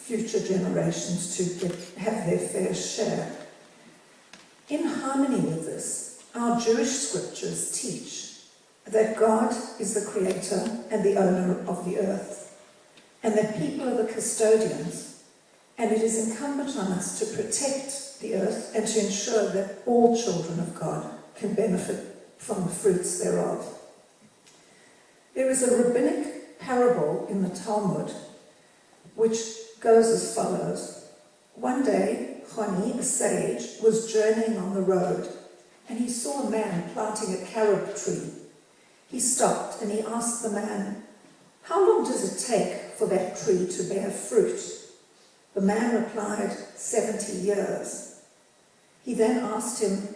future generations to have their fair share. In harmony with this, our Jewish scriptures teach that God is the creator and the owner of the earth, and that people are the custodians, and it is incumbent on us to protect the earth and to ensure that all children of God can benefit from the fruits thereof. There is a rabbinic parable in the Talmud which goes as follows. One day, Choni, a sage, was journeying on the road, and he saw a man planting a carob tree. He stopped and he asked the man, "How long does it take for that tree to bear fruit?" The man replied, 70 years. He then asked him,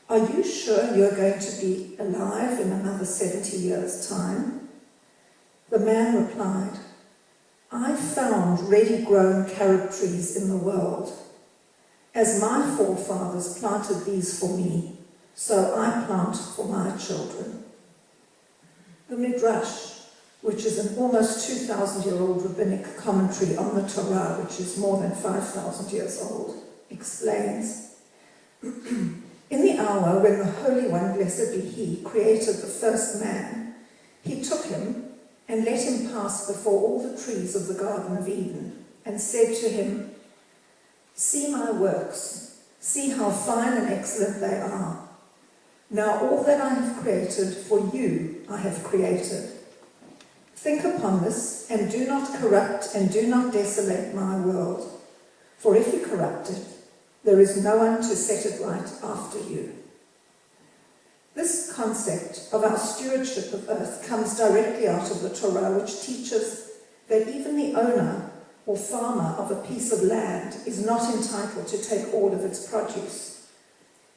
"Are you sure you're going to be alive in another 70 years' time?" The man replied, "I found ready-grown carob trees in the world. As my forefathers planted these for me, so I plant for my children." The Midrash, which is an almost 2,000-year-old rabbinic commentary on the Torah, which is more than 5,000 years old, explains, "In the hour when the Holy One, blessed be He, created the first man, He took him and let him pass before all the trees of the Garden of Eden, and said to him, 'See my works, see how fine and excellent they are. Now all that I have created for you I have created. Think upon this, and do not corrupt and do not desolate my world, for if you corrupt it, there is no one to set it right after you.'" This concept of our stewardship of earth comes directly out of the Torah, which teaches that even the owner or farmer of a piece of land is not entitled to take all of its produce.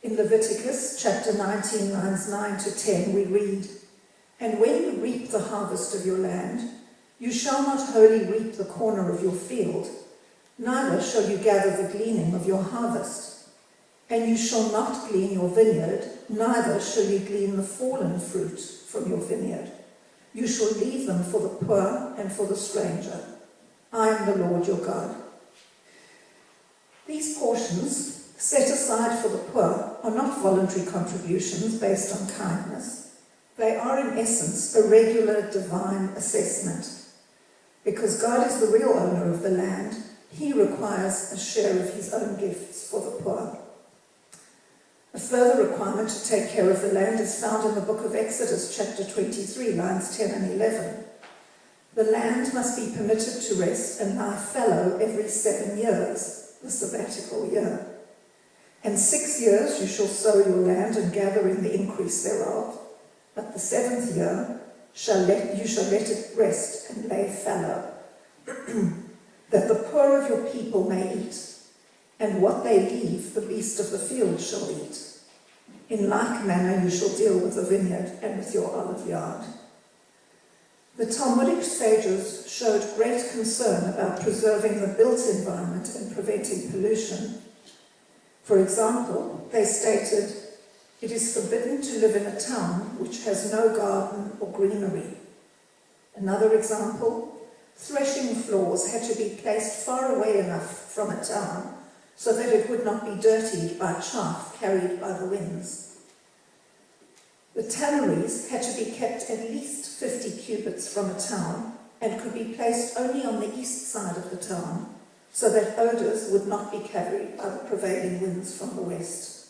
In Leviticus chapter 19, lines 9 to 10, we read, "And when you reap the harvest of your land, you shall not wholly reap the corner of your field, neither shall you gather the gleaning of your harvest. And you shall not glean your vineyard, neither shall you glean the fallen fruit from your vineyard. You shall leave them for the poor and for the stranger. I am the Lord your God." These portions, set aside for the poor, are not voluntary contributions based on kindness. They are in essence a regular divine assessment. Because God is the real owner of the land, He requires a share of His own gifts for the poor. A further requirement to take care of the land is found in the book of Exodus, chapter 23, lines 10 and 11. "The land must be permitted to rest and lie fallow every 7 years, the sabbatical year. And 6 years you shall sow your land and gather in the increase thereof. But the 7th year you shall let it rest and lay fallow, that the poor of your people may eat, and what they leave the beast of the field shall eat. In like manner you shall deal with the vineyard and with your olive yard." The Talmudic sages showed great concern about preserving the built environment and preventing pollution. For example, they stated, "It is forbidden to live in a town which has no garden or greenery." Another example, threshing floors had to be placed far away enough from a town so that it would not be dirtied by chaff carried by the winds. The tanneries had to be kept at least 50 cubits from a town and could be placed only on the east side of the town so that odours would not be carried by the prevailing winds from the west.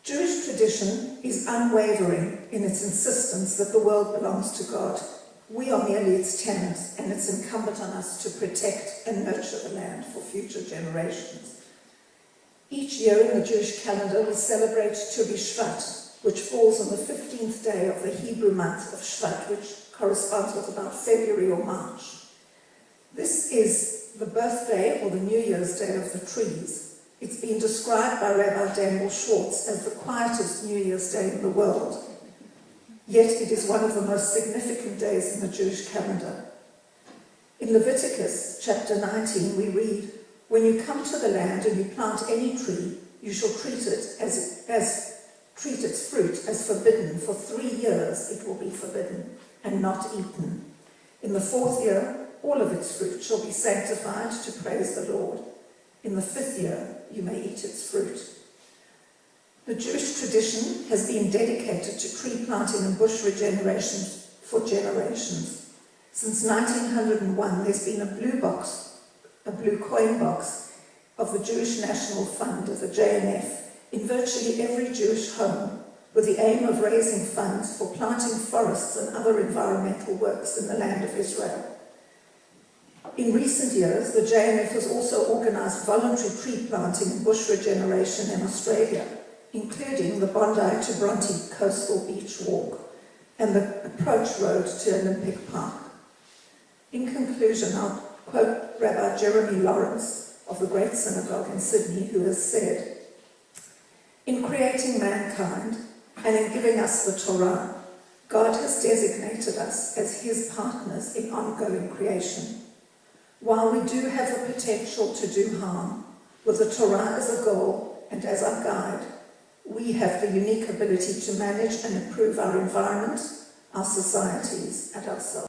Jewish tradition is unwavering in its insistence that the world belongs to God. We are merely its tenants, and it's incumbent on us to protect and nurture the land for future generations. Each year in the Jewish calendar we celebrate Tu B'Shvat, which falls on the 15th day of the Hebrew month of Shvat, which corresponds with about February or March. This is the birthday or the New Year's Day of the trees. It's been described by Rabbi Daniel Schwartz as the quietest New Year's Day in the world. Yet it is one of the most significant days in the Jewish calendar. In Leviticus chapter 19 we read, "When you come to the land and you plant any tree, you shall treat it treat its fruit as forbidden. For 3 years it will be forbidden and not eaten. In the 4th year all of its fruit shall be sanctified to praise the Lord. In the 5th year you may eat its fruit. The Jewish tradition has been dedicated to tree planting and bush regeneration for generations. Since 1901 there's been a blue coin box of the Jewish National Fund, of the JNF, in virtually every Jewish home, with the aim of raising funds for planting forests and other environmental works in the land of Israel. In recent years, the JNF has also organised voluntary tree planting and bush regeneration in Australia, including the Bondi to Bronte Coastal Beach Walk and the approach road to Olympic Park. In conclusion, I'll quote Rabbi Jeremy Lawrence of the Great Synagogue in Sydney, who has said, "In creating mankind and in giving us the Torah, God has designated us as his partners in ongoing creation. While we do have the potential to do harm, with the Torah as a goal and as our guide, we have the unique ability to manage and improve our environment, our societies, and ourselves."